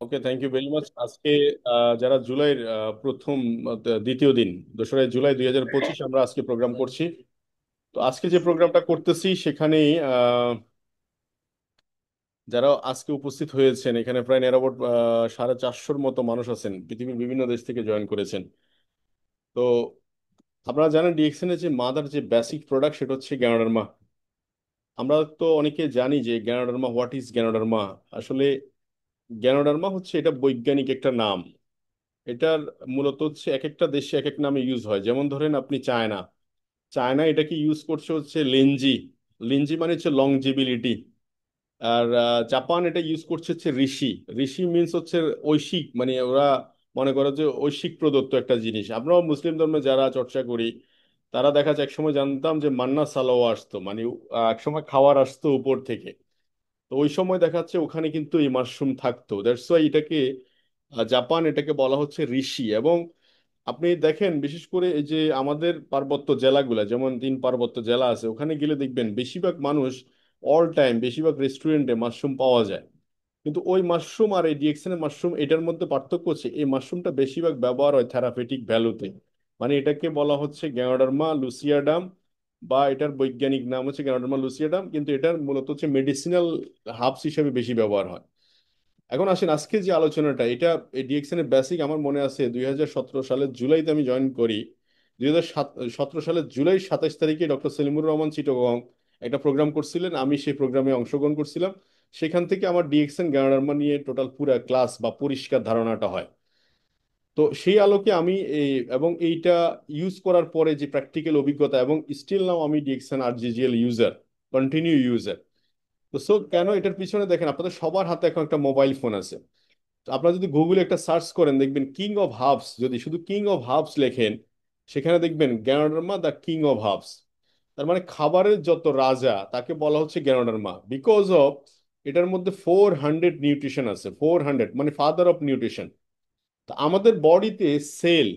Okay, thank you very much. আজকে যারা জুলাইয়ের প্রথম দ্বিতীয় দিন, 2রা জুলাই 2025 আমরা আজকে প্রোগ্রাম করছি। তো আজকে যে প্রোগ্রামটা করতেছি সেখানে যারা আজকে উপস্থিত হয়েছেন, এখানে প্রায় নিরাপদ 450 মতো মানুষ আছেন, পৃথিবীর বিভিন্ন দেশ থেকে জয়েন করেছেন। তো আপনারা জানেন ডিএক্সএন এর যে মাদার যে বেসিক প্রোডাক্ট সেটা হচ্ছে গ্যানোডার্মা। আমরা তো অনেকে জানি যে গ্যানোডার্মা, হোয়াট ইজ গ্যানোডার্মা। আসলে গ্যানোডার্মা হচ্ছে এটা বৈজ্ঞানিক একটা নাম। এটার মূলত হচ্ছে এক একটা দেশে এক এক নামে ইউজ হয়। যেমন ধরেন আপনি চায়না, চায়না এটাকে ইউজ করছে হচ্ছে লেনজি। লেনজি মানে হচ্ছে লংজিবিলিটি। আর জাপান এটা ইউজ করছে হচ্ছে ঋষি। ঋষি মিন্স হচ্ছে ঐশিক, মানে ওরা মনে করে যে ঐশিক প্রদত্ত একটা জিনিস। আমরাও মুসলিম ধর্মে যারা চর্চা করি তারা দেখা যায় একসময় জানতাম যে মান্না সালোয়া আসতো, মানে একসময় খাবার আসতো উপর থেকে। তো ওই সময় দেখা যাচ্ছে ওখানে কিন্তু এই মাশরুম থাকতো, দ্যাটস ওয়াই এটাকে জাপান এটাকে বলা হচ্ছে ঋষি। এবং আপনি দেখেন বিশেষ করে এই যে আমাদের পার্বত্য জেলাগুলা, যেমন 3 পার্বত্য জেলা আছে, ওখানে গেলে দেখবেন বেশিরভাগ মানুষ অল টাইম বেশিরভাগ রেস্টুরেন্টে মাশরুম পাওয়া যায়। কিন্তু ওই মাশরুম আর এই ডিএক্সএন মাশরুম এটার মধ্যে পার্থক্য হচ্ছে এই মাশরুমটা বেশিরভাগ ব্যবহার হয় থেরাপিউটিক ভ্যালুতে। মানে এটাকে বলা হচ্ছে গ্যানোডার্মা লুসিয়াডাম, বা এটার বৈজ্ঞানিক নাম হচ্ছে গ্যানোডার্মা লুসিয়াডাম, কিন্তু এটার মূলত হচ্ছে মেডিসিনাল হার্বস হিসেবে বেশি ব্যবহার হয়। এখন আসেন আজকে যে আলোচনাটা, এটা এই ডিএক্সএন এর বেসিক আমার মনে আছে 2017 সালের জুলাইতে আমি জয়েন করি। 2017 সালের জুলাই 27 তারিখে ডক্টর সেলিমুর রহমান চিটগং একটা প্রোগ্রাম করছিলেন, আমি সেই প্রোগ্রামে অংশগ্রহণ করছিলাম। সেখান থেকে আমার ডিএক্সএন গ্যানোডার্মা নিয়ে টোটাল পুরো ক্লাস বা পরিষ্কার ধারণাটা হয়। তো সেই আলোকে আমি এই এবং এইটা ইউজ করার পরে যে প্র্যাকটিক্যাল অভিজ্ঞতা, এবং স্টিল নাও আমি ডিএক্সএন আরজিজিএল ইউজার, কন্টিনিউ ইউজার। তো সো কেন এটার পিছনে দেখেন আপনাদের সবার হাতে এখন একটা মোবাইল ফোন আছে। তো আপনারা যদি গুগলে একটা সার্চ করেন দেখবেন কিং অফ হার্বস, যদি শুধু কিং অফ হার্বস লেখেন সেখানে দেখবেন Ganoderma the king of herbs. তার মানে খাবারের যত রাজা তাকে বলা হচ্ছে গ্যানোডার্মা, বিকজ অফ এটার মধ্যে 400 নিউট্রিশন আছে। 400 মানে ফাদার অফ নিউট্রিশন। তা আমাদের বডিতে সেল,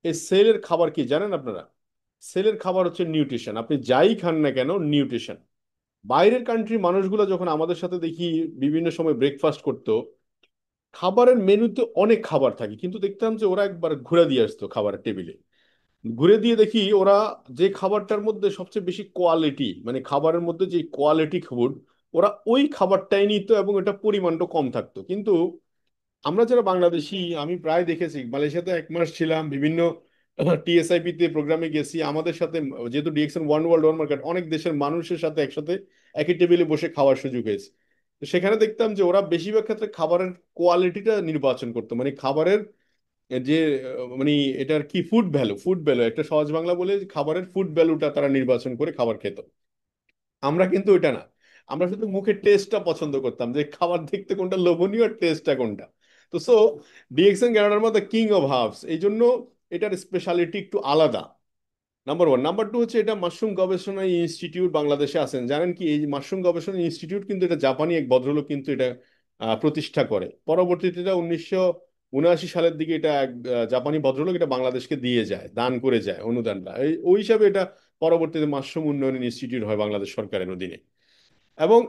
এই সেলের খাবার কি জানেন আপনারা? সেলের খাবার হচ্ছে নিউট্রিশন। আপনি যাই খান না কেন, নিউট্রিশন। বাইরের কান্ট্রি মানুষগুলো যখন আমাদের সাথে দেখি বিভিন্ন সময় ব্রেকফাস্ট করতো, খাবারের মেনুতে অনেক খাবার থাকে, কিন্তু দেখতাম যে ওরা একবার ঘুরে দিয়ে আসতো খাবারের টেবিলে। ঘুরে দিয়ে দেখি ওরা যে খাবারটার মধ্যে সবচেয়ে বেশি কোয়ালিটি, মানে খাবারের মধ্যে যে কোয়ালিটি ফুড, ওরা ওই খাবারটাই নিত এবং এটা পরিমাণটা কম থাকতো। কিন্তু আমরা যারা বাংলাদেশি, আমি প্রায় দেখেছি মালয়েশিয়াতে 1 মাস ছিলাম, বিভিন্ন টিএসআইপি তে প্রোগ্রামে গেছি, আমাদের সাথে যেহেতু DXN one world one market, অনেক দেশের মানুষের সাথে একসাথে একই টেবিলে বসে খাওয়ার সুযোগ হয়েছে। তো সেখানে দেখতাম যে ওরা বেশিরভাগ ক্ষেত্রে খাবারের কোয়ালিটিটা নির্বাচন করতো, মানে খাবারের যে মানে এটার কি ফুড ভ্যালু, ফুড ভ্যালু একটা সহজ বাংলা বলে খাবারের ফুড ভ্যালুটা তারা নির্বাচন করে খাবার খেত। আমরা কিন্তু ওইটা না, আমরা শুধু মুখের টেস্টটা পছন্দ করতাম যে খাবার দেখতে কোনটা লোভনীয় আর টেস্টটা কোনটা। তো সো ডিএক্সএন ক্যানাডার মধ্যে কিং অফ হার্বস, এই জন্য এটার স্পেশালিটি একটু আলাদা। Number one. নাম্বার টু হচ্ছে এটা মাশরুম গবেষণা ইনস্টিটিউট বাংলাদেশে আছেন, জানেন কি? এই মাশরুম গবেষণা ইনস্টিটিউট কিন্তু এটা জাপানি এক ভদ্রলোক কিন্তু এটা প্রতিষ্ঠা করে। পরবর্তীতে এটা 1979 সালের দিকে এটা এক জাপানি ভদ্রলোক এটা বাংলাদেশকে দিয়ে যায়, দান করে যায় অনুদানটা। ওই হিসাবে এটা পরবর্তীতে মাশরুম উন্নয়ন ইনস্টিটিউট হয় বাংলাদেশ সরকারের অধীনে। এবং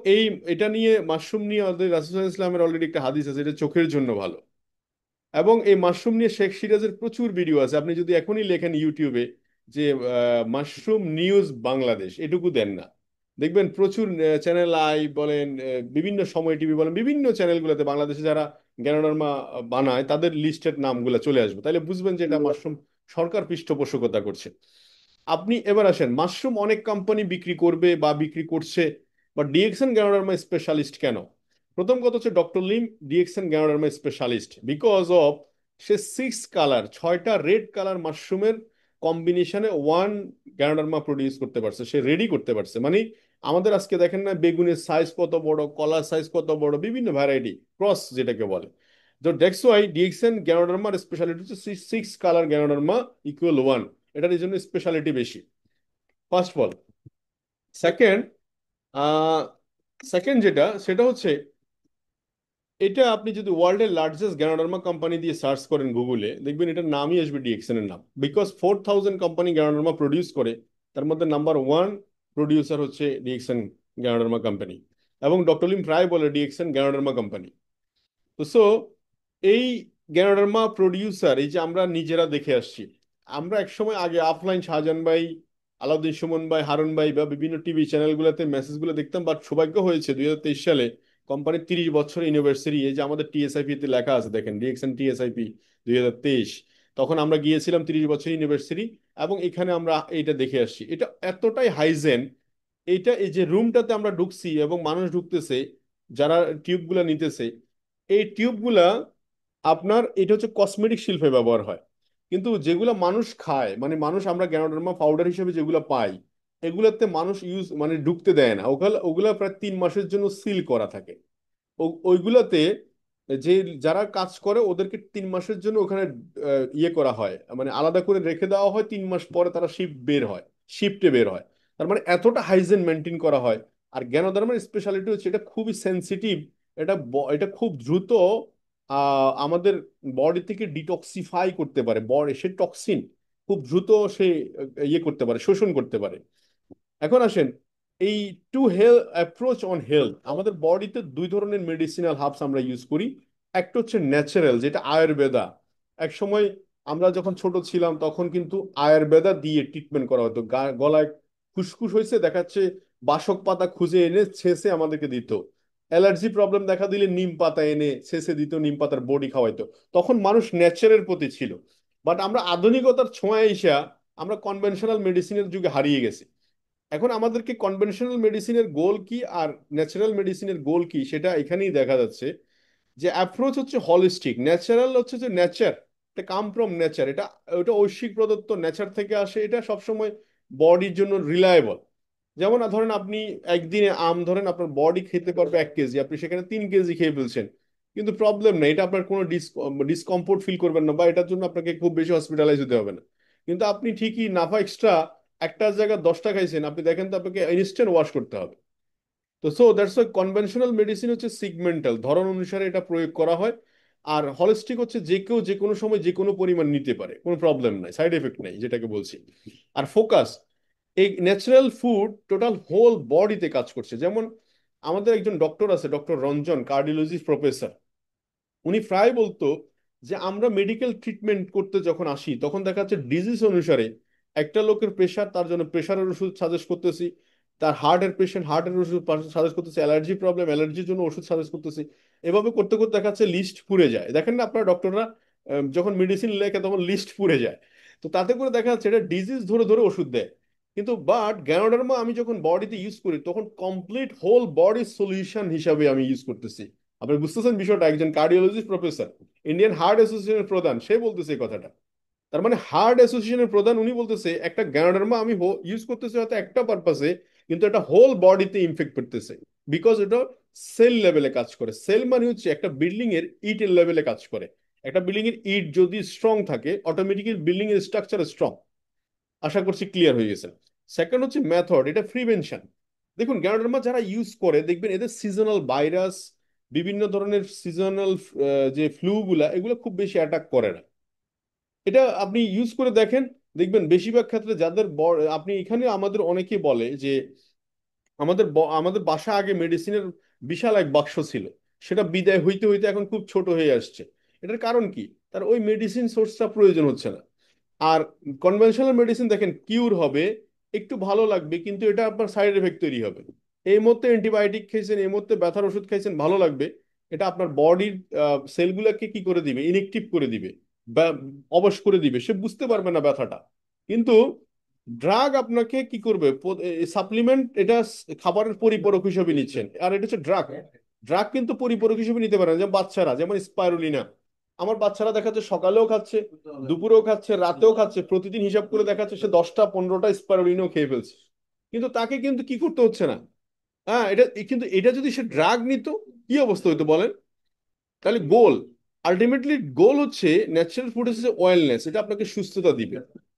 এটা নিয়ে মাশরুম নিয়ে আমাদের রাসূলুল্লাহ ইসলামের অলরেডি একটা হাদিস আছে, এটা চোখের জন্য ভালো। এবং এই মাশরুম নিয়ে শেখ সিরাজের প্রচুর ভিডিও আছে, আপনি যদি এখনই লেখেন ইউটিউবে যে মাশরুম নিউজ বাংলাদেশ, এটুকু দেন না, দেখবেন প্রচুর চ্যানেল আই বলেন, বিভিন্ন সময় টিভি বলেন, বিভিন্ন চ্যানেলগুলোতে বাংলাদেশে যারা গ্যানোডার্মা বানায় তাদের লিস্টেড নামগুলো চলে আসবে, তাহলে বুঝবেন যে এটা মাশরুম সরকার পৃষ্ঠপোষকতা করছে। আপনি এবার আসেন, মাশরুম অনেক কোম্পানি বিক্রি করবে বা বিক্রি করছে, বা ডিএক্সএন গ্যানোডার্মা স্পেশালিস্ট কেন? প্রথম কথা হচ্ছে doctor Lim DXN Ganoderma specialist because of সে 6 কালার, 6টা রেড কালার মাশরুমের কম্বিনেশনে ওয়ান গ্যানোডার্মা প্রডিউস করতে পারছে, সে রেডি করতে পারছে। মানে আমাদের আজকে দেখেন না বেগুনের সাইজ কত বড়, কলার সাইজ কত বড়, বিভিন্ন ভ্যারাইটি ক্রস যেটাকে বলে। তো দ্যাটস ওয়াই ডিএক্সএন গ্যানোডার্মার স্পেশালিটি হচ্ছে 6 কালার গ্যানোডার্মা ইকুয়াল ওয়ান। এটার এই জন্য স্পেশালিটি বেশি, first of all. Second, second যেটা সেটা হচ্ছে এটা আপনি যদি ওয়ার্ল্ডের লার্জেস্ট গ্যানোডার্মা কোম্পানি দিয়ে সার্চ করেন গুগলে দেখবেন এটার নামই আসবে ডিএক্সএন এর নাম, বিকজ 4,000 কোম্পানি গ্যানোডার্মা প্রডিউস করে, তার মধ্যে নাম্বার ওয়ান প্রডিউসার হচ্ছে ডিএক্সএন গ্যানোডার্মা কোম্পানি। এবং ডক্টর লিম প্রায় বলে ডিএক্সএন গ্যানোডার্মা কোম্পানি। তো সো এই গ্যানোডার্মা প্রডিউসার, এই যে আমরা নিজেরা দেখে আসছি, আমরা একসময় আগে অফলাইন শাহজাহান ভাই, আলাউদ্দিন সুমন ভাই, হারুন ভাই বা বিভিন্ন টিভি চ্যানেলগুলোতে মেসেজগুলো দেখতাম, বাট সৌভাগ্য হয়েছে 2023 সালে কোম্পানির 30 বছর ইউনিভার্সারি, এই যে আমাদের টিএসআইপি তে লেখা আছে দেখেন, ডিএক্সএন টিএসআইপি 2023, তখন আমরা গিয়েছিলাম 30 বছর ইউনিভার্সারি, এবং এখানে আমরা এইটা দেখে আসছি। এটা এতটাই হাইজেন, এইটা এই যে রুমটাতে আমরা ঢুকছি এবং মানুষ ঢুকতেছে যারা টিউবগুলা নিতেছে, এই টিউবগুলা আপনার এটা হচ্ছে কসমেটিক শিল্পে ব্যবহার হয়, কিন্তু যেগুলা মানুষ খায়, মানে মানুষ আমরা গ্যানোডার্মা পাউডার হিসেবে যেগুলো পাই, এগুলাতে মানুষ ইউজ মানে ঢুকতে দেয় না, ওগুলা ওগুলা প্রায় 3 মাসের জন্য সিল করা থাকে। ওইগুলাতে যে যারা কাজ করে ওদেরকে 3 মাসের জন্য ওখানে ইয়ে করা হয়, মানে আলাদা করে রেখে দেওয়া হয়, 3 মাস পরে তারা শিফটে বের হয়। তার মানে এতটা হাইজিন মেনটেন করা হয়। আর জ্ঞানধার্মের স্পেশালিটি হচ্ছে এটা খুবই সেনসিটিভ, এটা খুব দ্রুত আমাদের বডি থেকে ডিটক্সিফাই করতে পারে, বডি সে টক্সিন খুব দ্রুত সে ইয়ে করতে পারে, শোষণ করতে পারে। এখন আসেন, এই to health approach on health, আমাদের বডিতে দুই ধরনের মেডিসিনাল হার্বস আমরা ইউজ করি। একটা হচ্ছে ন্যাচারাল, যেটা আয়ুর্বেদা। এক সময় আমরা যখন ছোট ছিলাম তখন কিন্তু আয়ুর্বেদা দিয়ে ট্রিটমেন্ট করা হতো, গলায় খুসখুস হয়েছে দেখাচ্ছে, বাসক পাতা খুঁজে এনে ছেঁচে আমাদেরকে দিত। অ্যালার্জি প্রবলেম দেখা দিলে নিম পাতা এনে ছেঁচে দিত, নিম পাতার বড়ি খাওয়াইতো। তখন মানুষ ন্যাচারের প্রতি ছিল। বাট আমরা আধুনিকতার ছোঁয়ায় এসে আমরা কনভেনশনাল মেডিসিনের যুগে হারিয়ে গেছি। এখন আমাদেরকে কনভেনশনাল মেডিসিনের গোল কি আর ন্যাচারাল মেডিসিনের গোল কি সেটা এখানেই দেখা যাচ্ছে। যে অ্যাপ্রোচ হচ্ছে হলিস্টিক, ন্যাচারাল হচ্ছে যে নেচার, এটা কাম ফ্রম নেচার, এটা ওটা ঐশ্বিক প্রদত্ত নেচার থেকে আসে, এটা সবসময় বডির জন্য রিলায়েবল। যেমন ধরেন আপনি একদিনে আম ধরেন আপনার বডি খেতে পারবে 1 কেজি, আপনি সেখানে 3 কেজি খেয়ে ফেলছেন, কিন্তু প্রবলেম নেই, এটা আপনার কোনো ডিসকমফোর্ট ফিল করবেন না, বা এটার জন্য আপনাকে খুব বেশি হসপিটালাইজ হতে হবে না। কিন্তু আপনি ঠিকই নাফা এক্সট্রা একটা জায়গায় 10টা খাইছেন, আপনি দেখেন তো আপনাকে ইনস্ট্যান্ট ওয়াশ করতে হবে। তো so that's why conventional medicine হচ্ছে সিগমেন্টাল, ধরন অনুসারে এটা প্রয়োগ করা হয়। আর হলিস্টিক হচ্ছে যে কেউ যে কোনো সময় যে কোনো পরিমাণ নিতে পারে, কোনো প্রবলেম নাই, সাইড এফেক্ট নাই, যেটাকে বলছি। আর ফোকাস, এই ন্যাচারাল ফুড টোটাল হোল বডিতে কাজ করছে। যেমন আমাদের একজন ডক্টর আছে, ডক্টর রঞ্জন, কার্ডিওলজি প্রফেসর, উনি প্রায় বলতো যে আমরা মেডিকেল ট্রিটমেন্ট করতে যখন আসি তখন দেখা যাচ্ছে ডিজিজ অনুসারে একটা লোকের প্রেশার, তার জন্য প্রেশারের ওষুধ সাজেস্ট করতেছি, তার হার্টের পেশেন্ট হার্টের ওষুধ সাজেস্ট করতেছি, অ্যালার্জি প্রবলেম অ্যালার্জির জন্য ওষুধ সাজেস্ট করতেছি। এভাবে করতে করতে দেখা যাচ্ছে লিস্ট পুড়ে যায়, দেখেন না আপনার ডক্টররা যখন মেডিসিন লেখে তখন লিস্ট পুড়ে যায়। তো তাতে করে দেখা যাচ্ছে এটা ডিজিজ ধরে ধরে ওষুধ দেয়। কিন্তু বাট গ্যানোডার্মা আমি যখন বডিতে ইউজ করি তখন কমপ্লিট হোল বডি সলিউশন হিসাবে আমি ইউজ করতেছি। আপনি বুঝতেছেন বিষয়টা, একজন কার্ডিওলজিস্ট প্রফেসর, ইন্ডিয়ান হার্ট অ্যাসোসিয়েশনের প্রধান, সে বলতেছে এই কথাটা। তার মানে হার্ট অ্যাসোসিয়েশনের প্রধান উনি বলতেছে একটা গ্যানোডার্মা আমি ইউজ করতেছি হয়তো একটা পারপাসে, কিন্তু এটা হোল বডিতে ইনফেক্ট করতেছে। বিকজ এটা সেল লেভেলে কাজ করে। সেল মানে হচ্ছে একটা বিল্ডিং এর ইটের লেভেলে কাজ করে। একটা বিল্ডিং এর ইট যদি স্ট্রং থাকে অটোমেটিক্যালি বিল্ডিং এর স্ট্রাকচার স্ট্রং। আশা করছি ক্লিয়ার হয়ে গেছে। সেকেন্ড হচ্ছে মেথড, এটা প্রিভেনশন। দেখুন গ্যানোডার্মা যারা ইউজ করে দেখবেন এদের সিজনাল ভাইরাস, বিভিন্ন ধরনের সিজনাল যে ফ্লু গুলা এগুলো খুব বেশি অ্যাটাক করে না। এটা আপনি ইউজ করে দেখেন, দেখবেন বেশিরভাগ ক্ষেত্রে যাদের আপনি এখানে আমাদের অনেকে বলে যে আমাদের বাসা আগে মেডিসিনের বিশাল এক বাক্স ছিল, সেটা বিদায় হইতে হইতে এখন খুব ছোট হয়ে আসছে। এটার কারণ কি? তার ওই মেডিসিন সোর্সটা প্রয়োজন হচ্ছে না। আর কনভেনশনাল মেডিসিন দেখেন কিউর হবে, একটু ভালো লাগবে, কিন্তু এটা আপনার সাইড এফেক্ট তৈরি হবে। এই মুহূর্তে অ্যান্টিবায়োটিক খাইছেন, এই মুহূর্তে ব্যথার ওষুধ খাইছেন, ভালো লাগবে, এটা আপনার বডির সেলগুলোকে কি করে দিবে, ইনএক্টিভ করে দিবে বা অবশ করে দিবে, সে বুঝতে পারবে না ব্যথাটা। কিন্তু ড্রাগ আপনাকে কি করবে, সাপ্লিমেন্ট, এটা খাবারের পরিপূরক হিসেবে নিচ্ছেন, আর এটা হচ্ছে ড্রাগ। ড্রাগ কিন্তু পরিপূরক হিসেবে নিতে পারে না, যেমন বাচ্চারা, যেমন স্পাইরুলিনা। আমার বাচ্চারা দেখাচ্ছে সকালেও খাচ্ছে, দুপুরেও খাচ্ছে, রাতেও খাচ্ছে, প্রতিদিন হিসাব করে দেখাচ্ছে সে 10টা 15টা স্পাইরুলিনও খেয়ে ফেলছে, কিন্তু তাকে কিন্তু কি করতে হচ্ছে না। হ্যাঁ, এটা কিন্তু এটা যদি সে ড্রাগ নিত কি অবস্থা হইতো বলেন? তাহলে গোল, আলটিমেটলি গোল হচ্ছে ন্যাচারাল ফুড হচ্ছে ওয়েলনেস, এটা আপনাকে সুস্থতা দিবে।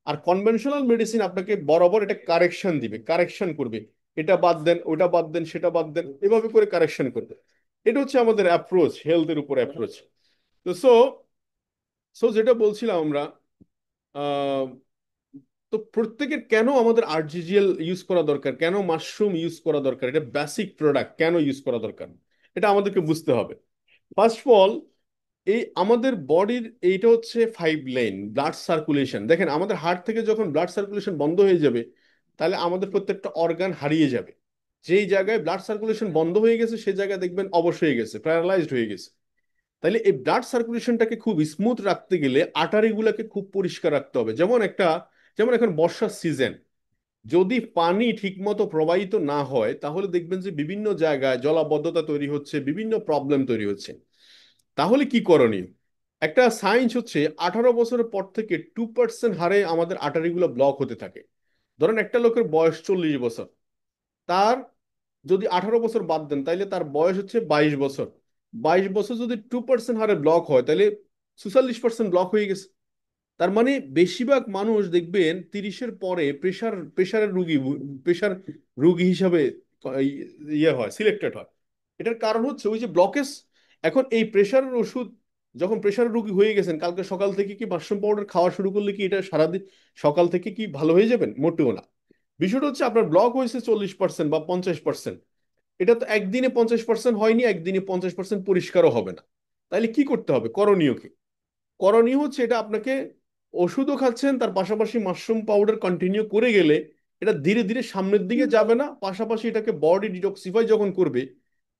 আর কনভেনশনাল মেডিসিন আপনাকে বরাবর এটা কারেকশন দিবে, কারেকশন করবে, এটা বাদ দেন, ওটা বাদ দেন, সেটা বাদ দেন, এভাবে করে কারেকশন করবে। এটা হচ্ছে আমাদের অ্যাপ্রোচ, হেলথের উপর অ্যাপ্রোচ। তো সো সো যেটা বলছিলাম আমরা, আহ, তো প্রত্যেকের কেন আমাদের আরজিজিএল ইউজ করা দরকার, কেন মাশরুম ইউজ করা দরকার, এটা বেসিক প্রোডাক্ট কেন ইউজ করা দরকার, এটা আমাদেরকে বুঝতে হবে। ফার্স্ট অফ অল, এই আমাদের বডির এইটা হচ্ছে 5 লেন ব্লাড সার্কুলেশন। দেখেন আমাদের হার্ট থেকে যখন ব্লাড সার্কুলেশন বন্ধ হয়ে যাবে, তাহলে আমাদের প্রত্যেকটা অর্গান হারিয়ে যাবে। যেই জায়গায় ব্লাড সার্কুলেশন বন্ধ হয়ে গেছে সেই জায়গায় দেখবেন অবশ হয়ে গেছে, প্যারালাইজড হয়ে গেছে। তাইলে এই ব্লাড সার্কুলেশনটাকে খুব স্মুথ রাখতে গেলে আর্টারিগুলোকে খুব পরিষ্কার রাখতে হবে। যেমন এখন বর্ষার সিজন, যদি পানি ঠিকমতো প্রবাহিত না হয় তাহলে দেখবেন যে বিভিন্ন জায়গায় জলাবদ্ধতা তৈরি হচ্ছে, বিভিন্ন প্রবলেম তৈরি হচ্ছে। তাহলে কি করণীয়? একটা সায়েন্স হচ্ছে 18 বছরের পর থেকে 2% হারে আমাদের আর্টারিগুলো ব্লক হতে থাকে। ধরেন একটা লোকের বয়স 40 বছর, তার যদি 18 বছর বাদ দেন তাইলে তার বয়স হচ্ছে 22 বছর। 22 বছর যদি 2% হারে ব্লক হয় তাহলে 46% ব্লক হয়ে গেছে। তার মানে বেশিরভাগ মানুষ দেখবেন 30-এর পরে প্রেশার রুগী হিসাবে ইয়ে হয়, সিলেক্টেড হয়। এটার কারণ হচ্ছে ওই যে ব্লকেজ। এখন এই প্রেশারের ওষুধ, যখন প্রেশার রুগী হয়ে গেছেন, কালকে সকাল থেকে কি মাশরুম পাউডার খাওয়া শুরু করলে কি এটা সারাদিন সকাল থেকে কি ভালো হয়ে যাবেন? মোটেও না। বিষয়টা হচ্ছে আপনার ব্লক হয়েছে 40% বা 50%, এটা তো একদিনে 50% হয়নি, একদিনে 50% পরিষ্কারও হবে না। তাইলে কি করতে হবে? করণীয় কি? করণীয় হচ্ছে এটা আপনাকে, ওষুধও খাচ্ছেন তার পাশাপাশি মাশরুম পাউডার কন্টিনিউ করে গেলে এটা ধীরে ধীরে সামনের দিকে যাবে না, পাশাপাশি এটাকে বডি ডিটক্সিফাই যখন করবে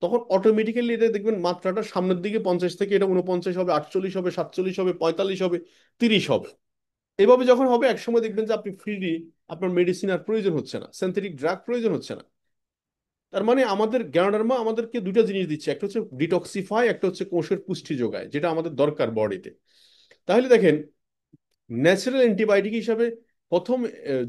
তখন অটোমেটিক্যালি এটা দেখবেন মাত্রাটা সামনের দিকে 50 থেকে এটা 49 হবে, 48 হবে, 47 হবে, 45 হবে, 30 হবে। এভাবে যখন হবে একসময় দেখবেন যে আপনি ফ্রিলি, আপনার মেডিসিন আর প্রয়োজন হচ্ছে না, সিনথেটিক ড্রাগ প্রয়োজন হচ্ছে না। তার মানে আমাদের গ্যানোডার্মা আমাদেরকে দুইটা জিনিস দিচ্ছে, একটা হচ্ছে ডিটক্সিফাই, একটা হচ্ছে কোষের পুষ্টি যোগায়, যেটা আমাদের দরকার বডিতে। তাহলে দেখেন ন্যাচারাল অ্যান্টিবায়োটিক হিসাবে প্রথম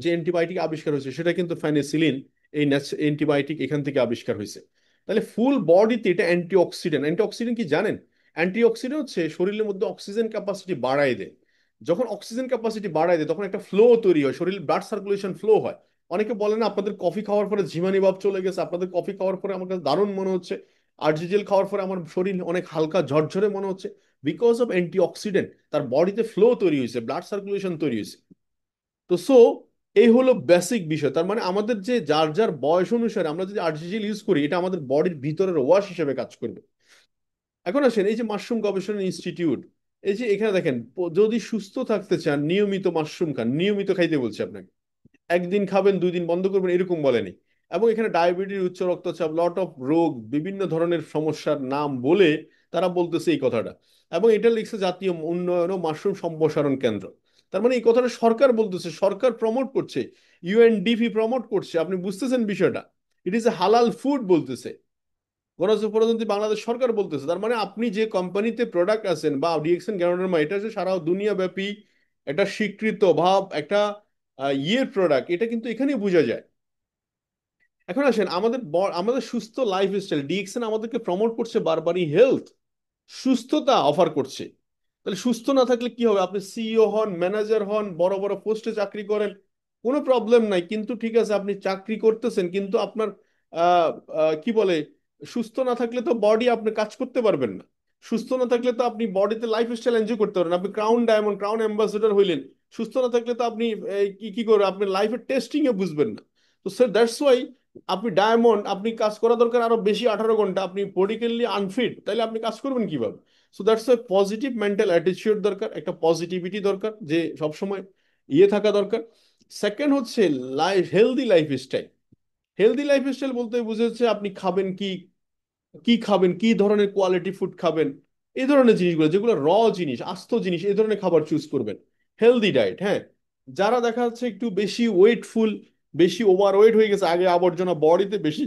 যে অ্যান্টিবায়োটিক আবিষ্কার হয়েছে সেটা কিন্তু ফেনিসিলিন। এই অ্যান্টিবায়োটিক এখান থেকে আবিষ্কার হয়েছে। তাহলে ফুল বডিতে এটা অ্যান্টিঅক্সিডেন্ট। অ্যান্টিঅক্সিডেন্ট কি জানেন? অ্যান্টিঅক্সিডেন্ট হচ্ছে শরীরের মধ্যে অক্সিজেন ক্যাপাসিটি বাড়ায় দেয়। যখন অক্সিজেন ক্যাপাসিটি বাড়ায় দেয় তখন একটা ফ্লো তৈরি হয়, শরীরে ব্লাড সার্কুলেশন ফ্লো হয়। অনেকে বলেন আপনাদের কফি খাওয়ার পরে ঝিমানি ভাব চলে গেছে, আপনাদের কফি খাওয়ার পরে আমার কাছে দারুণ মনে হচ্ছে, আরজিজেল খাওয়ার পরে আমার শরীর অনেক হালকা ঝরঝরে মনে হচ্ছে। বিকজ অফ অ্যান্টিঅক্সিডেন্ট, তার বডিতে ফ্লো তৈরি হয়েছে, ব্লাড সার্কুলেশন তৈরি হয়েছে। তো এই হলো বেসিক বিষয়। তার মানে আমাদের যে যার যার বয়স অনুসারে আমরা যদি আর্টিফিশিয়াল ইউজ করি এটা আমাদের বডির ভিতরের ওয়াশ হিসেবে কাজ করবে। এখন আসেন এই যে মাশরুম গবেষণা ইনস্টিটিউট, এই যে এখানে দেখেন, যদি সুস্থ থাকতে চান নিয়মিত মাশরুম খান, নিয়মিত খাইতে বলছে আপনাকে। একদিন খাবেন 2 দিন বন্ধ করবেন এরকম বলেনি। এবং এখানে ডায়াবেটিস, উচ্চ রক্তচাপ, লট অফ রোগ, বিভিন্ন ধরনের সমস্যার নাম বলে তারা বলতেছে এই কথাটা। এবং এটা লিখছে জাতীয় উন্নয়ন ও মাশরুম সম্প্রসারণ কেন্দ্র। তার মানে এই কথাটা সরকার বলতেছে, সরকার প্রমোট করছে, ইউএনডিপি প্রমোট করছে। আপনি বুঝতেছেন বিষয়টা? ইট ইজ এ হালাল ফুড বলতেছে গণপ্রজাতন্ত্রী বাংলাদেশ সরকার বলতেছে। তার মানে আপনি যে কোম্পানিতে প্রোডাক্ট আছেন বা ডিএক্সএন গ্যানোডার্মা, এটা যে সারা দুনিয়া ব্যাপী একটা স্বীকৃত ভাব, একটা ইয়ের প্রোডাক্ট, এটা কিন্তু এখানেই বোঝা যায়। এখন আসেন আমাদের সুস্থ লাইফস্টাইল, ডিএক্সএন আমাদেরকে প্রমোট করছে বারবারই হেলথ, সুস্থতা অফার করছে। তাহলে সুস্থ না থাকলে কি হবে? আপনি সিইও হন, ম্যানেজার হন, বড় বড় পোস্টে চাকরি করেন, কোনো প্রবলেম নাই, কিন্তু ঠিক আছে আপনি চাকরি করতেছেন কিন্তু আপনার আহ, কি বলে, সুস্থ না থাকলে তো বডি আপনি কাজ করতে পারবেন না। সুস্থ না থাকলে তো আপনি বডিতে লাইফ স্টাইল এনজয় করতে পারবেন না। আপনি ক্রাউন ডায়মন্ড, ক্রাউন অ্যাম্বাসেডর হইলেন, সুস্থ না থাকলে তো আপনি কি কি করে আপনি লাইফের টেস্টিং এ বুঝবেন না। তো স্যার দ্যাটস ওয়াই আপনি ডায়মন্ড, আপনি কাজ করা দরকার আরো বেশি 18 ঘন্টা, আপনি বডিক্যালি আনফিট, তাইলে আপনি কাজ করবেন কিভাবে? So that's why positive mental attitude দরকার, একটা পজিটিভিটি দরকার যে সবসময় ইয়ে থাকা দরকার। সেকেন্ড হচ্ছে হেলদি লাইফস্টাইল। হেলদি লাইফস্টাইল বলতে বুঝেছে আপনি খাবেন কি, কি খাবেন, কি ধরনের কোয়ালিটি ফুড খাবেন, এই ধরনের জিনিসগুলো, যেগুলো জিনিস, আস্ত জিনিস, এই ধরনের খাবার চুজ করবেন। হেলদি ডায়েট, হ্যাঁ। যারা দেখা যাচ্ছে একটু বেশি ওয়েটফুল, বেশি ওভার ওয়েট হয়ে গেছে, আগে আবর্জনা বডিতে বেশি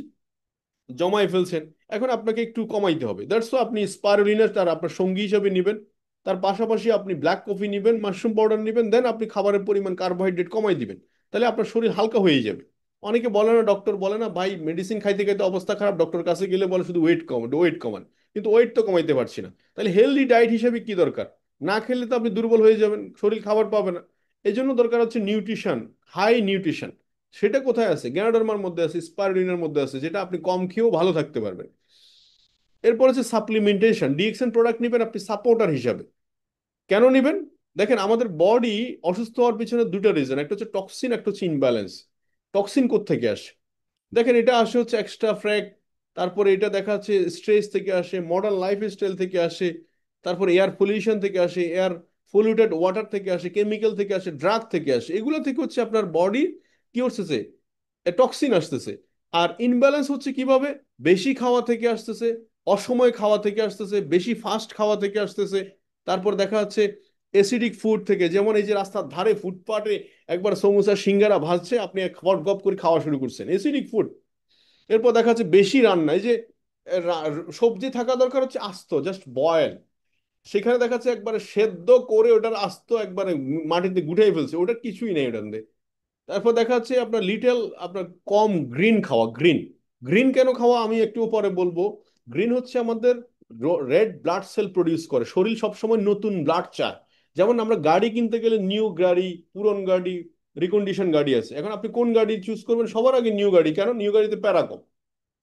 জমায় ফেলছেন, এখন আপনাকে একটু কমাইতে হবে। দ্যাটস আপনি স্পারুলিনা তার আপনার সঙ্গী হিসেবে নেবেন, তার পাশাপাশি আপনি ব্ল্যাক কফি নেবেন, মাশরুম পাউডার নেবেন, দেন আপনি খাবারের পরিমাণ কার্বোহাইড্রেট কমাই দিবেন। তাহলে আপনার শরীর হালকা হয়ে যাবে। অনেকে বলে না, ডক্টর বলে না ভাই মেডিসিন খাইতে খাইতে অবস্থা খারাপ, ডক্টর কাছে গেলে বলে শুধু ওয়েট কমান, ওয়েট কমান, কিন্তু ওয়েট তো কমাইতে পারছি না। তাহলে হেলদি ডায়েট হিসেবে কি দরকার? না খেলে তো আপনি দুর্বল হয়ে যাবেন, শরীর খাবার পাবে না। এই জন্য দরকার হচ্ছে নিউট্রিশন, হাই নিউট্রিশন। সেটা কোথায় আছে? গ্যানোডার্মার মধ্যে আছে, স্পারুলিনার মধ্যে আছে, যেটা আপনি কম খেয়েও ভালো থাকতে পারবেন। এরপর হচ্ছে সাপ্লিমেন্টেশন। ডিএক্সএন প্রোডাক্ট নেবেন আপনি সাপোর্টার হিসাবে। কেন নেবেন? দেখেন আমাদের বডি অসুস্থ হওয়ার পিছনে দুটো রিজন, একটা হচ্ছে টক্সিন, একটা হচ্ছে ইনব্যালেন্স। টক্সিন কোত্থেকে আসে? দেখেন এটা আসে হচ্ছে এক্সট্রা ফ্যাট, তারপরে এটা দেখা যাচ্ছে স্ট্রেস থেকে আসে, মডার্ন লাইফ স্টাইল থেকে আসে, তারপর এয়ার পলিউশন থেকে আসে, এয়ার পলিউটেড ওয়াটার থেকে আসে, কেমিক্যাল থেকে আসে, ড্রাগ থেকে আসে, এগুলো থেকে হচ্ছে আপনার বডি কি হচ্ছে, টক্সিন আসতেছে। আর ইনব্যালেন্স হচ্ছে কিভাবে, বেশি খাওয়া থেকে আসতেছে, অসময় খাওয়া থেকে আসতেছে, বেশি ফাস্ট খাওয়া থেকে আসতেছে। তারপর দেখা যাচ্ছে অ্যাসিডিক ফুড থেকে, যেমন এই যে রাস্তার ধারে ফুটপাতে একবার সমোসা সিঙ্গারা ভাজছে, আপনি গপ গপ করে খাওয়া শুরু করছেন, অ্যাসিডিক ফুড। এরপর দেখা যাচ্ছে বেশি রান্না, এই যে সবজি থাকা দরকার হচ্ছে আস্ত, জাস্ট বয়েল, সেখানে দেখা যাচ্ছে একবারে সেদ্ধ করে ওটার আস্ত একবারে মাটিতে গুটাই ফেলছে, ওটার কিছুই নেই ওটার মধ্যে। তারপর দেখা যাচ্ছে আপনার লিটেল, আপনার কম গ্রিন খাওয়া, গ্রিন। গ্রিন কেন খাওয়া আমি একটু পরে বলবো। গ্রিন হচ্ছে আমাদের রেড ব্লাড সেল প্রডিউস করে, শরীর সবসময় নতুন ব্লাড চায়। যেমন আমরা গাড়ি কিনতে গেলে নিউ গাড়ি, পুরন গাড়ি, রিকন্ডিশন গাড়ি আছে, এখন আপনি কোন গাড়ি চুজ করবেন, সবার আগে নিউ গাড়ি, কেন, নিউ গাড়িতে প্যারা কম।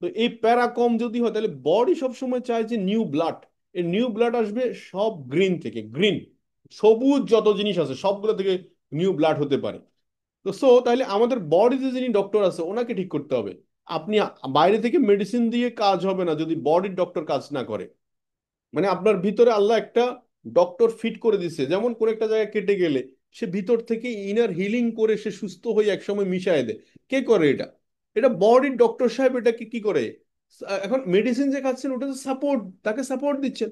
তো এই প্যারা কম যদি হয়, তাহলে বডি সবসময় চায় যে নিউ ব্লাড। এই নিউ ব্লাড আসবে সব গ্রিন থেকে, গ্রিন সবুজ যত জিনিস আছে সবগুলো থেকে নিউ ব্লাড হতে পারে। তো তাহলে আমাদের বডিতে যিনি ডক্টর আছে ওনাকে ঠিক করতে হবে। আপনি বাইরে থেকে মেডিসিন দিয়ে কাজ হবে না যদি বডির ডক্টর কাজ না করে। মানে আপনার ভিতরে আল্লাহ একটা ডক্টর ফিট করে দিছে, যেমন কোন একটা জায়গায় কেটে গেলে সে ভিতর থেকে ইনার হিলিং করে সে সুস্থ হয়ে একসময় মিশায় দেয়। কে করে এটা? এটা বডির ডক্টর সাহেব। এটাকে কি করে? এখন মেডিসিন যে খাচ্ছেন ওটা তো সাপোর্ট, তাকে সাপোর্ট দিচ্ছেন,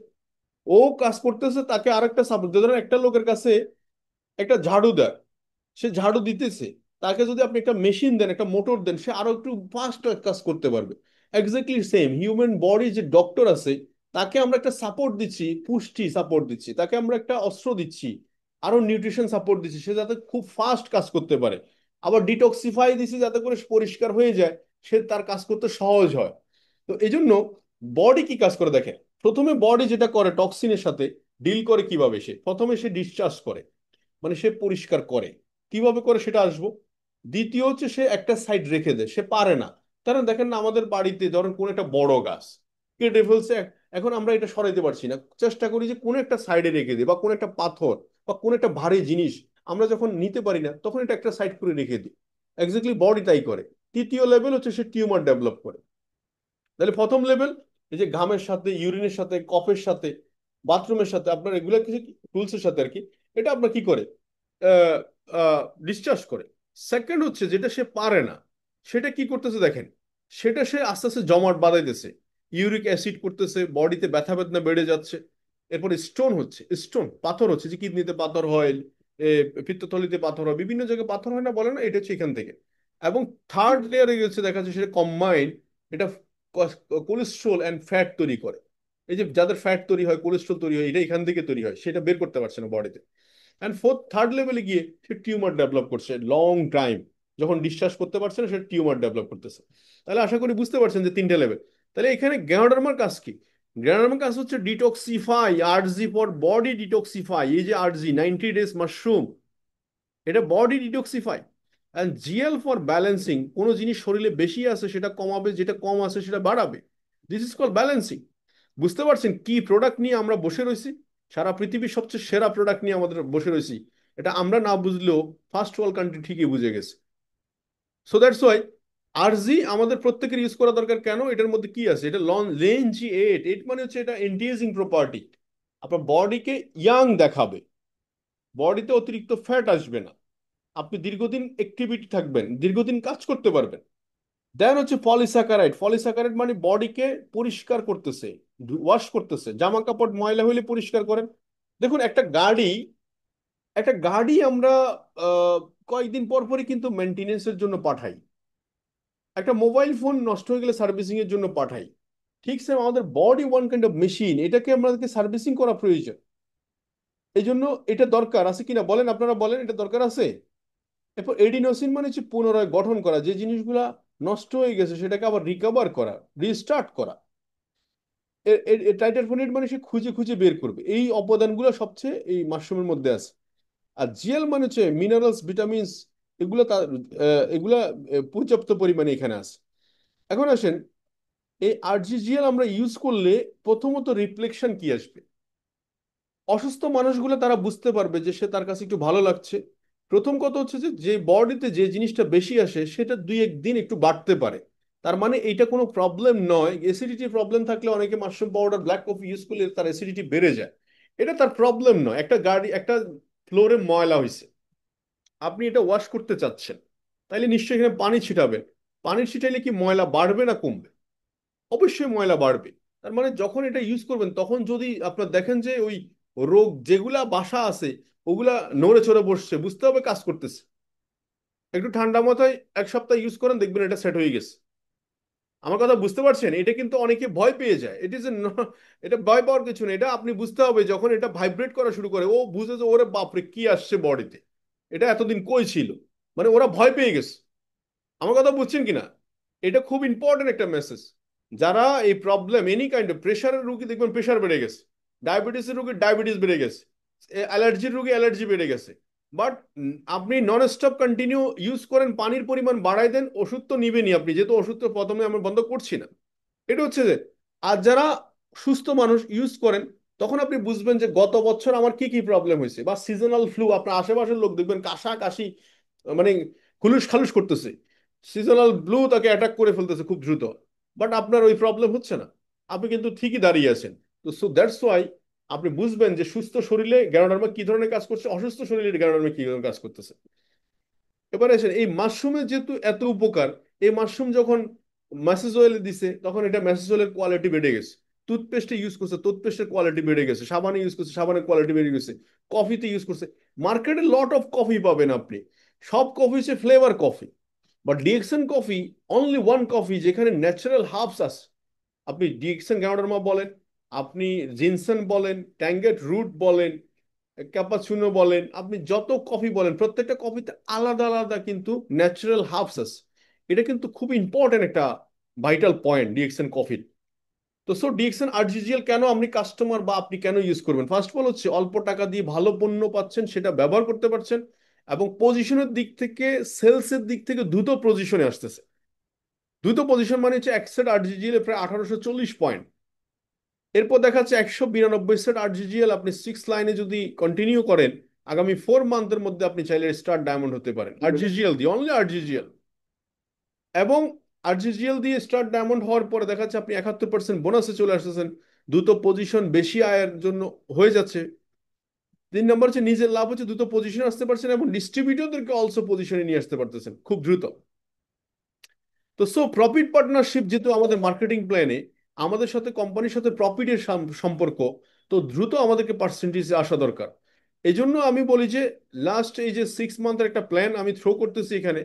ও কাজ করতেছে, তাকে আরেকটা সাপোর্ট। ধরেন একটা লোকের কাছে একটা ঝাড়ু দেয়, সে ঝাড়ু দিতেছে, তাকে যদি আপনি একটা মেশিন দেন, একটা মোটর দেন, সে আরো একটু ফাস্ট কাজ করতে পারবে। এক্স্যাক্টলি সেম হিউম্যান বডি যে ডক্টর আছে, তাকে আমরা একটা সাপোর্ট দিচ্ছি, পুষ্টি সাপোর্ট দিচ্ছি, তাকে আমরা একটা অস্ত্র দিচ্ছি, আরো নিউট্রিশন সাপোর্ট দিচ্ছি, সে যাতে খুব ফাস্ট কাজ করতে পারে। আবার ডিটক্সিফাই দিচ্ছি যাতে করে পরিষ্কার হয়ে যায়, সে তার কাজ করতে সহজ হয়। তো এই জন্য বডি কি কাজ করে দেখেন। প্রথমে বডি যেটা করে টক্সিনের সাথে ডিল করে কিভাবে, সে প্রথমে সে ডিসচার্জ করে, মানে সে পরিষ্কার করে। কিভাবে করে সেটা আসবো। দ্বিতীয় হচ্ছে সে একটা সাইড রেখে দেয়, সে পারে না। কারণ দেখেন না, আমাদের বাড়িতে ধরেন কোন একটা বড় গাছ কেটে ফেলছে, এখন আমরা এটা সরাইতে পারছি না, চেষ্টা করি যে কোন একটা সাইডে রেখে দিই, বা কোন একটা পাথর বা কোন একটা ভারী জিনিস আমরা যখন নিতে পারি না, তখন এটা একটা সাইড করে রেখে দিই। এক্স্যাক্টলি বডি তাই করে। তৃতীয় লেভেল হচ্ছে সে টিউমার ডেভেলপ করে। তাহলে প্রথম লেভেল, এই যে ঘামের সাথে, ইউরিনের সাথে, কফের সাথে, বাথরুমের সাথে, আপনার এগুলা কিছু টুলসের সাথে আর কি, এটা আপনার কি করে, ডিসচার্জ করে। সেকেন্ড হচ্ছে যেটা সে পারে না, সেটা কি করতেছে দেখেন, সেটা সে আস্তে আস্তে জমাট বাঁধাইতেছে, ইউরিক অ্যাসিড করতেছে, বডিতে ব্যথা বেদনা বেড়ে যাচ্ছে। এরপরে স্টোন হচ্ছে, স্টোন পাথর হচ্ছে, যে কিডনিতে পাথর হয়, এ, পিত্তথলিতে পাথর হয়, বিভিন্ন জায়গায় পাথর হয় না, বলে না, এটা হচ্ছে এখান থেকে। এবং থার্ড লেয়ারে গেছে, দেখা যাচ্ছে সেটা কম্বাইন্ড, এটা কোলেস্ট্রল অ্যান্ড ফ্যাট তৈরি করে। এই যে যাদের ফ্যাট তৈরি হয়, কোলেস্ট্রল তৈরি হয়, এটা এখান থেকে তৈরি হয়, সেটা বের করতে পারছে না বডিতে। অ্যান্ড ফোর্থ, থার্ড লেভেলে গিয়ে সে টিউমার ডেভেলপ করছে লং টাইম, যখন ডিসচার্জ করতে পারছে না, সে টিউমার ডেভেলপ করতেছে। তাহলে আশা করি বুঝতে পারছেন যে তিনটা লেভেল। তাহলে এখানে গ্যানোডার্মার কাজ কি? গ্যানোডার্মার কাজ হচ্ছে detoxify, RG for body detoxify. এই যে আরজি 90 ডেজ মাশরুম, এটা body detoxify. And GL for balancing, কোনো জিনিস শরীরে বেশি আছে সেটা কমাবে, যেটা কম আছে সেটা বাড়াবে। This is call balancing. বুঝতে পারছেন কি প্রোডাক্ট নিয়ে আমরা বসে রয়েছি? সারা পৃথিবীর সবচেয়ে সেরা প্রোডাক্ট নিয়ে আমাদের বসে রয়েছি। এটা আমরা না বুঝলেও ফার্স্ট ওয়ার্ল্ড কান্ট্রি ঠিকই বুঝে গেছে। সো দ্যাটস ওয়াই আরজি আমাদের প্রত্যেকের ইউজ করা দরকার। কেন? এটার মধ্যে কি আছে, এটা লন লেনজি এইট, এইট মানে হচ্ছে এটা এন্টিএজিং প্রপার্টি, আপনার বডিকে ইয়াং দেখাবে, বডিতে অতিরিক্ত ফ্যাট আসবে না, আপনি দীর্ঘদিন অ্যাক্টিভিটি থাকবেন, দীর্ঘদিন কাজ করতে পারবেন। দেন হচ্ছে পলিস্যাকারাইড। পলিস্যাকারাইড মানে বডিকে পরিষ্কার করতেছে, ওয়াশ করতেছে, জামা কাপড় ময়লা হইলে পরিষ্কার করেন। দেখুন একটা গাড়ি আমরা আহ, কয়েকদিন পর পরই কিন্তু মেনটেনেন্সের জন্য পাঠাই। একটা মোবাইল ফোন নষ্ট হয়ে গেলে সার্ভিসিং এর জন্য পাঠাই। ঠিক সেম আমাদের body one kind of machine, এটাকে আমাদেরকে সার্ভিসিং করা প্রয়োজন। এই জন্য এটা দরকার আছে কিনা বলেন, আপনারা বলেন, এটা দরকার আছে। এরপর এডিনোসিন মানে হচ্ছে পুনরায় গঠন করা, যে জিনিসগুলা নষ্ট হয়ে গেছে সেটাকে আবার রিকভার করা, রিস্টার্ট করা। টাইটারফোনেট মানে সে খুঁজে খুঁজে বের করবে, এই অবদানগুলো সবচেয়ে এই মাশরুমের মধ্যে আছে। আর জিএল মানে হচ্ছে মিনারেলস, ভিটামিনস, এগুলো এগুলা পর্যাপ্ত পরিমাণে এখানে আছে। এখন আসেন, এই আরজিজিএল আমরা ইউজ করলে প্রথমত রিফ্লেকশন কি আসবে। অসুস্থ মানুষগুলো তারা বুঝতে পারবে যে সে তার কাছে একটু ভালো লাগছে। প্রথম কথা হচ্ছে যে যে বডিতে যে জিনিসটা বেশি আসে সেটা দুই একদিন একটু বাড়তে পারে, তার মানে এইটা কোনো প্রবলেম নয়। অ্যাসিডিটি প্রবলেম থাকলে অনেকে mushroom powder, black coffee use করলে তার অ্যাসিডিটি বেড়ে যায়। এটা তার প্রবলেম নয়। একটা গাড়ি, একটা ফ্লোরে ময়লা হয়েছে, আপনি এটা ওয়াশ করতে চাচ্ছেন, তাইলে নিশ্চয়ই এখানে পানি ছিটাবেন। পানি ছিটাইলে কি ময়লা বাড়বে না কমবে? অবশ্যই ময়লা বাড়বে। তার মানে যখন এটা ইউজ করবেন তখন যদি আপনার দেখেন যে ওই রোগ যেগুলা বাসা আছে ওগুলা নড়ে চড়ে বসছে, বুঝতে হবে কাজ করতেছে। একটু ঠান্ডা মাথায় 1 সপ্তাহ ইউজ করেন, দেখবেন এটা সেট হয়ে গেছে। আমার কথা বুঝতে পারছেন? এটা কিন্তু অনেকে ভয় পেয়ে যায়। ইট ইজ এটা ভয় পাওয়ার কিছু নেই। এটা আপনি বুঝতে হবে যখন এটা ভাইব্রেট করা শুরু করে, ও বুঝে যে ওরে বাপরে কি আসছে বডিতে, এটা এতদিন কই ছিল, মানে ওরা ভয় পেয়ে গেছে। আমার কথা বুঝছেন কিনা? এটা খুব ইম্পর্টেন্ট একটা মেসেজ। যারা এই প্রবলেম, এনি কাইন্ড অফ প্রেশারের রুগী দেখবেন প্রেশার বেড়ে গেছে, ডায়াবেটিসের রুগীর ডায়াবেটিস বেড়ে গেছে, অ্যালার্জির রুগী অ্যালার্জি বেড়ে গেছে। বাট আপনি নন স্টপ কন্টিনিউ ইউজ করেন, পানির পরিমাণ বাড়াই দেন, ওষুধ তো নিবেনই আপনি, যেহেতু ওষুধ তো প্রথমে আমরা বন্ধ করছি না। এটা হচ্ছে যে, আর যারা সুস্থ মানুষ ইউজ করেন, তখন আপনি বুঝবেন যে গত বছর আমার কি কি প্রবলেম হয়েছে। বা সিজনাল ফ্লু, আপনার আশেপাশের লোক দেখবেন কাশা কাশি, মানে খুলুস খালুস করতেছে, সিজনাল ফ্লু তাকে অ্যাটাক করে ফেলতেছে খুব দ্রুত। বাট আপনার ওই প্রবলেম হচ্ছে না, আপনি কিন্তু ঠিকই দাঁড়িয়ে আছেন। তো সো দ্যাটস ওয়াই আপনি বুঝবেন যে সুস্থ শরীরে গ্যানোডার্মা কি ধরনের কাজ করছে, অসুস্থ শরীরে গ্যানোডার্মা কি ধরনের কাজ করতেছে। এবারে আসেন এই মাশরুমের যেহেতু এত উপকার, এই মাশরুম যখন ম্যাসেজ অয়েলে দিছে তখন এটা ম্যাসেজ অয়েলের কোয়ালিটি বেড়ে গেছে। টুথপেস্টে ইউজ করছে, টুথপেস্টের কোয়ালিটি বেড়ে গেছে। সাবানে ইউজ করছে, সাবানের কোয়ালিটি বেড়ে গেছে। কফিতে ইউজ করছে, মার্কেটে লট অফ কফি পাবেন আপনি, সব কফি হচ্ছে flavour coffee. But DXN coffee only one coffee যেখানে ন্যাচারাল হার্বস আছে। আপনি ডিএক্সএন গ্যানোডার্মা বলেন, আপনি জিনসেন বলেন, ট্যাঙ্গেট রুট বলেন, ক্যাপাচুনো বলেন, আপনি যত কফি বলেন, প্রত্যেকটা কফিতে আলাদা আলাদা কিন্তু ন্যাচারাল হার্বস আছে। এটা কিন্তু খুব ইম্পর্টেন্ট একটা ভাইটাল পয়েন্ট ডিএক্সএন কফির। তো সো ডিএক্সএন আরজিজিএল কেন আপনি কাস্টমার বা আপনি কেন ইউজ করবেন? ফার্স্ট অফ অল হচ্ছে অল্প টাকা দিয়ে ভালো পণ্য পাচ্ছেন, সেটা ব্যবহার করতে পারছেন, এবং পজিশনের দিক থেকে, সেলসের দিক থেকে দ্রুত পজিশনে আসতেছে। দ্রুত পজিশন মানে হচ্ছে এক সেট আরজিজিএল প্রায় 1840 পয়েন্ট, এরপর দেখা যাচ্ছে 192 সেট আরজিজিএল আপনি 6 লাইনে যদি কন্টিনিউ করেন, আগামী 4 মান্থের মধ্যে আপনি চাইলে স্টার ডায়মন্ড হতে পারেন আরজিজিএল দিয়ে, অনলি আরজিজিএল। এবং আরজিজিএল দিয়ে স্টার ডায়মন্ড হওয়ার পরে দেখা যাচ্ছে আপনি 71% বোনাসে চলে আসতেছেন, দ্রুত পজিশন বেশি আয়ের জন্য হয়ে যাচ্ছে। 3 নম্বর হচ্ছে নিজের লাভ হচ্ছে, দ্রুত পজিশনে আসতে পারছেন এবং ডিস্ট্রিবিউটরদেরকে অলসো পজিশনে নিয়ে আসতে পারতেছেন খুব দ্রুত। তো সো প্রফিট পার্টনারশিপ যেহেতু আমাদের মার্কেটিং প্ল্যানে, আমাদের সাথে কোম্পানির সাথে প্রফিটের সম্পর্ক, তো দ্রুত আমাদেরকে পার্সেন্টেজে আসা দরকার। এই জন্য আমি বলি যে লাস্ট এই যে 6 মান্থের একটা প্ল্যান আমি থ্রো করতেছি এখানে,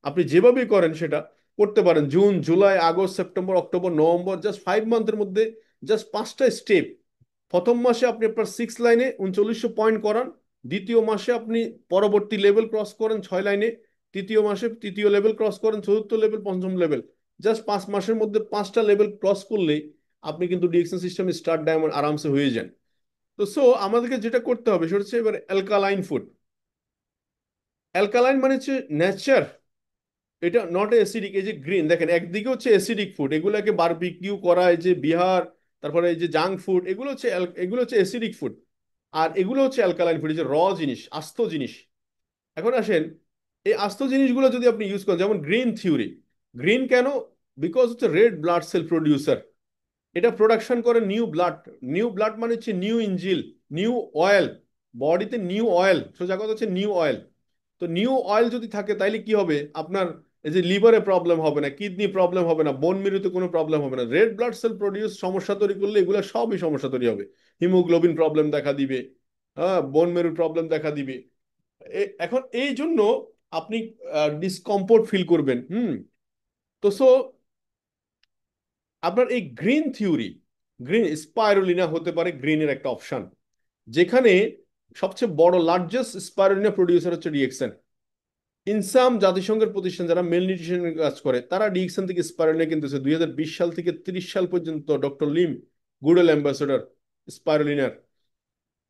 আপনি যেভাবেই করেন সেটা করতে পারেন। June, July, August, September, October, November, just 5 মান্থের মধ্যে জাস্ট 5টা স্টেপ। প্রথম মাসে আপনি আপনার 6 লাইনে 3900 পয়েন্ট করান, দ্বিতীয় মাসে আপনি পরবর্তী লেভেল ক্রস করেন 6 লাইনে, তৃতীয় মাসে তৃতীয় লেভেল ক্রস করেন, চতুর্থ লেভেল, পঞ্চম লেভেল। জাস্ট 5 মাসের মধ্যে 5টা লেভেল ক্রস করলেই আপনি কিন্তু ডিএক্সএন সিস্টেম স্টার ডায়মন্ড আরামসে হয়ে যান। তো সো আমাদেরকে যেটা করতে হবে সেটা হচ্ছে এবার অ্যালকালাইন ফুড। অ্যালকালাইন মানে হচ্ছে নেচার, এটা নট অ্যাসিডিক। এই যে গ্রিন দেখেন, একদিকে হচ্ছে অ্যাসিডিক ফুড, এগুলোকে বারবিকিউ করা, এই যে বিহার, তারপরে এই যে জাঙ্ক ফুড, এগুলো হচ্ছে এগুলো হচ্ছে অ্যাসিডিক ফুড। আর এগুলো হচ্ছে অ্যালকালাইন ফুড, এই যে র জিনিস, আস্ত জিনিস। এখন আসেন, এই আস্ত জিনিসগুলো যদি আপনি ইউজ করেন, যেমন গ্রিন থিওরি। গ্রিন কেন? বিকজ হচ্ছে রেড ব্লাড সেল প্রডিউসার, এটা প্রোডাকশন করে নিউ ব্লাড। নিউ ব্লাড মানে হচ্ছে নিউ ইঞ্জিল, নিউ অয়েল, বডিতে নিউ অয়েল, সোজা কথা হচ্ছে নিউ অয়েল। তো নিউ অয়েল যদি থাকে তাইলে কি হবে আপনার? এই যে লিভারে প্রবলেম হবে না, কিডনি প্রবলেম হবে না, বোন মেরুতে কোনো প্রবলেম হবে না। রেড ব্লাড সেল প্রডিউস সমস্যা তৈরি করলে এগুলো সবই সমস্যা তৈরি হবে। হিমোগ্লোবিন প্রবলেম দেখা দিবে, হ্যাঁ, বোন মেরুর প্রবলেম দেখা দিবে। এখন এই জন্য আপনি ডিসকমফোর্ট ফিল করবেন। তো সো আপনার এই গ্রিন থিওরি, গ্রিন স্পাইরুলিনা হতে পারে গ্রিনের একটা অপশন, যেখানে সবচেয়ে বড় লার্জেস্ট স্পাইরুলিনা প্রডিউসার হচ্ছে ডিএক্সএন। ইনসাম জাতিসংঘের প্রতিষ্ঠান যারা মেল নিউট্রিশনের কাজ করে, তারা ডিএক্সএন থেকে স্পাইরুলিনা কিনতেছে। 2020 সাল থেকে 30 সাল পর্যন্ত ডক্টর লিম গুডেল অ্যাম্বাসেডর স্পাইরুলিনার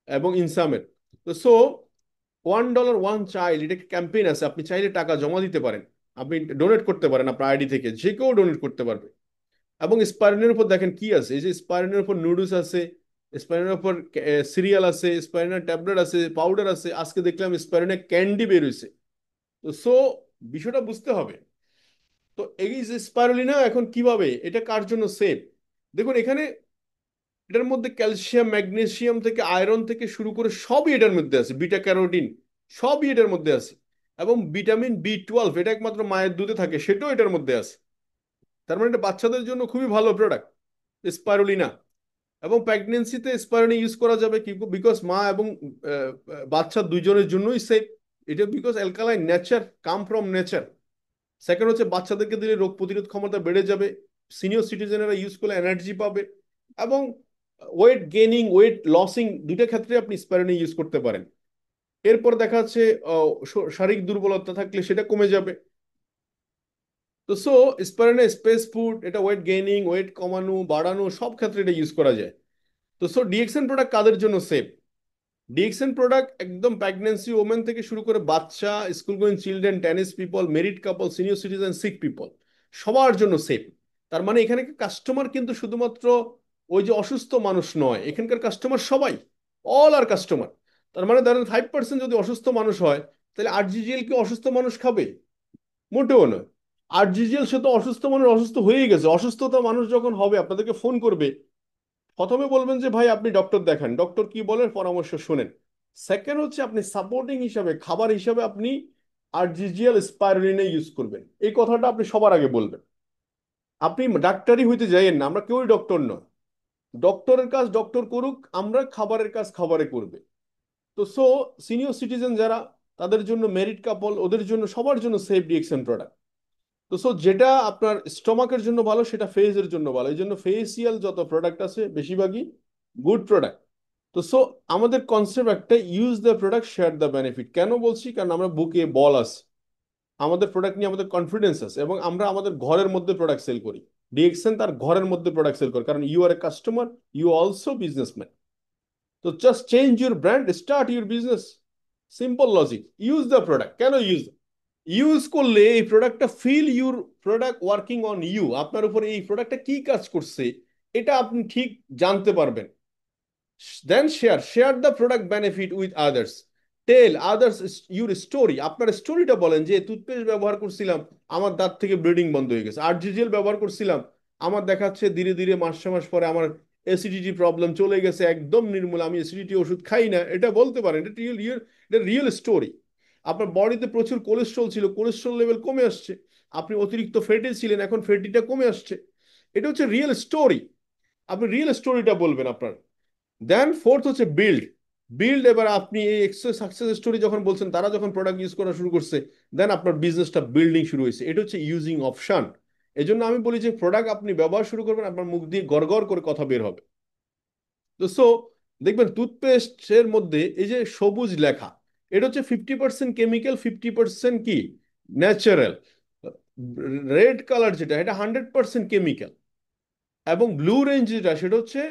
এবং ইনসামের। তো সো $1 1 চাইল্ড, এটা ক্যাম্পেইন আছে, আপনি চাইলে টাকা জমা দিতে পারেন, আপনি ডোনেট করতে পারেন আপনার আইডি থেকে, যে কেউ ডোনেট করতে পারবে। এবং স্পাইরুলিনের উপর দেখেন কি আছে, এই যে স্পাইরুলিনের উপর নুডলস আছে, স্পাইরুলিনের উপর সিরিয়াল আছে, স্পাইরুলিনের ট্যাবলেট আছে, পাউডার আছে, আজকে দেখলাম স্পাইরুলিনের ক্যান্ডি বের হয়েছে। তো সো বিষয়টা বুঝতে হবে। তো এই যে স্পাইরুলিনা এখন কিভাবে, এটা কার জন্য সেফ? দেখুন এখানে এটার মধ্যে ক্যালসিয়াম, ম্যাগনেসিয়াম থেকে আয়রন থেকে শুরু করে সবই এটার মধ্যে আছে, বিটা ক্যারোটিন সবই এটার মধ্যে আছে। এবং ভিটামিন বি 12, এটা একমাত্র মায়ের দুধে থাকে, সেটাও এটার মধ্যে আছে। তার মানে এটা বাচ্চাদের জন্য খুবই ভালো প্রোডাক্ট স্পাইরুলিনা। এবং প্রেগনেন্সিতে স্পাইরুলিনা ইউজ করা যাবে কি, বিকজ মা এবং বাচ্চা দুইজনের জন্যই সেফ। এটা because alkaline nature, come from nature. Second হচ্ছে বাচ্চাদেরকে দিলে রোগ প্রতিরোধ ক্ষমতা বেড়ে যাবে, সিনিয়র সিটিজেনেরা ইউজ করলে এনার্জি পাবে। এবং ওয়েট গেইনিং, ওয়েট লসিং দুইটা ক্ষেত্রে আপনি স্পাইরুলিনা ইউজ করতে পারেন। এরপর দেখা যাচ্ছে শারীরিক দুর্বলতা থাকলে সেটা কমে যাবে। তো সো স্পাইরুলিনা স্পেস ফুড, এটা ওয়েট গেইনিং, ওয়েট কমানো বাড়ানো সব ক্ষেত্রে এটা ইউজ করা যায়। তো সো ডিএক্সএন প্রোডাক্ট কাদের জন্য সেফ? ডিএক্সএন প্রোডাক্ট একদম প্রেগনেন্সি ওমেন থেকে শুরু করে বাচ্চা, school going children, tennis people, married couple, senior citizen, sick people, সবার জন্য সেফ। তার মানে এখানে কাস্টমার কিন্তু শুধুমাত্র ওই যে অসুস্থ মানুষ নয়, এখানকার কাস্টমার সবাই, অল আর কাস্টমার। তার মানে ধরেন 5% যদি অসুস্থ মানুষ হয়, তাহলে আরজিজিএল কি অসুস্থ মানুষ খাবে? মোটেও নয়। আরজিজিএল সে তো অসুস্থ মানুষ অসুস্থ হয়েই গেছে, অসুস্থতা মানুষ যখন হবে আপনাদেরকে ফোন করবে, প্রথমে বলবেন যে ভাই আপনি ডক্টর দেখান, ডক্টর কি বলেন পরামর্শ শুনেন। সেকেন্ড হচ্ছে আপনি সাপোর্টিং হিসাবে, খাবার হিসাবে আপনি আরজিজিএল স্পাইরুলিনা ইউজ করবেন, এই কথাটা আপনি সবার আগে বলবেন। আপনি ডাক্তারই হইতে যাইয়েন না, আমরা কেউই ডক্টর নয়। ডক্টরের কাজ ডক্টর করুক, আমরা খাবারের কাজ খাবারে করবে। তো সো সিনিয়র সিটিজেন যারা, তাদের জন্য, মেরিড কাপল, ওদের জন্য, সবার জন্য সেফ ডিএক্সএন প্রোডাক্ট। তো সো যেটা আপনার স্টমাকের জন্য ভালো সেটা ফেসের জন্য ভালো, এই জন্য ফেসিয়াল যত প্রোডাক্ট আছে বেশিরভাগই গুড প্রোডাক্ট। তো সো আমাদের কনসেপ্ট একটা, use the product share the benefit. কেন বলছি? কারণ আমরা বুকে বল আছে, আমাদের প্রোডাক্ট নিয়ে আমাদের কনফিডেন্স আছে, এবং আমরা আমাদের ঘরের মধ্যে প্রোডাক্ট সেল করি। ডিএক্সএন তার ঘরের মধ্যে প্রোডাক্ট সেল করে, কারণ you are a customer, you also businessman. তো just change your brand, start your business. Simple logic, use the product. কেন ইউজ? ইউজ করলে এই প্রোডাক্টটা feel your product working on you, আপনার উপরে এই প্রোডাক্টটা কি কাজ করছে এটা আপনি ঠিক জানতে পারবেন। Then share the product benefit with others. Tell others your story, আপনার স্টোরিটা বলেন যে টুথপেস্ট ব্যবহার করছিলাম, আমার দাঁত থেকে ব্লিডিং বন্ধ হয়ে গেছে। আরজিজিএল ব্যবহার করছিলাম, আমার দেখাচ্ছে ধীরে ধীরে মাস 6 মাস পরে আমার অ্যাসিডিটি প্রবলেম চলে গেছে, একদম নির্মূল, আমি অ্যাসিডিটি ওষুধ খাই না। এটা বলতে পারেন, এটা রিয়েল, এটা রিয়েল স্টোরি। আপনার বডিতে প্রচুর কোলেস্ট্রল ছিল, কোলেস্ট্রল লেভেল কমে আসছে। আপনি অতিরিক্ত ফ্যাটি ছিলেন, এখন ফ্যাটিটা কমে আসছে। এটা হচ্ছে রিয়েল স্টোরি। আপনি রিয়েল স্টোরিটা বলবেন আপনার। দেন ফোর্থ হচ্ছে বিল্ড। বিল্ড, এবার আপনি এই সাকসেস স্টোরি যখন বলছেন, তারা যখন প্রোডাক্ট ইউজ করা শুরু করছে, দেন আপনার বিজনেসটা বিল্ডিং শুরু হয়েছে। এটা হচ্ছে ইউজিং অপশন। এই জন্য আমি বলি যে প্রোডাক্ট আপনি ব্যবহার শুরু করবেন, আপনার মুখ দিয়ে গড়গড় করে কথা বের হবে। তো সো দেখবেন টুথপেস্টের মধ্যে এই যে সবুজ লেখা, এটা হচ্ছে 50% কেমিক্যাল, 50% কি ন্যাচারাল। রেড কালার যেটা, এটা 100% কেমিক্যাল। এবং ব্লু রেঞ্জ যেটা, সেটা হচ্ছে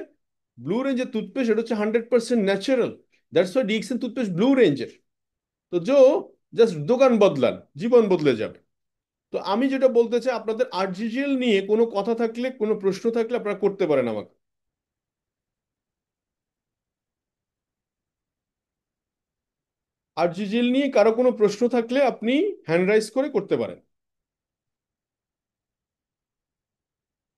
ব্লু রেঞ্জের টুথপেস্ট, এটা হচ্ছে 100% natural. That's why DXN toothpaste blue রেঞ্জের। তো জাস্ট দোকান বদলান, জীবন বদলে যাবে। তো আমি যেটা বলতে চাই, আপনাদের আরজিজিএল নিয়ে কোনো কথা থাকলে, কোনো প্রশ্ন থাকলে আপনারা করতে পারেন আমাকে। আরজিজিএল নিয়ে কারো কোনো প্রশ্ন থাকলে আপনি হ্যান্ড রাইজ করে করতে পারেন।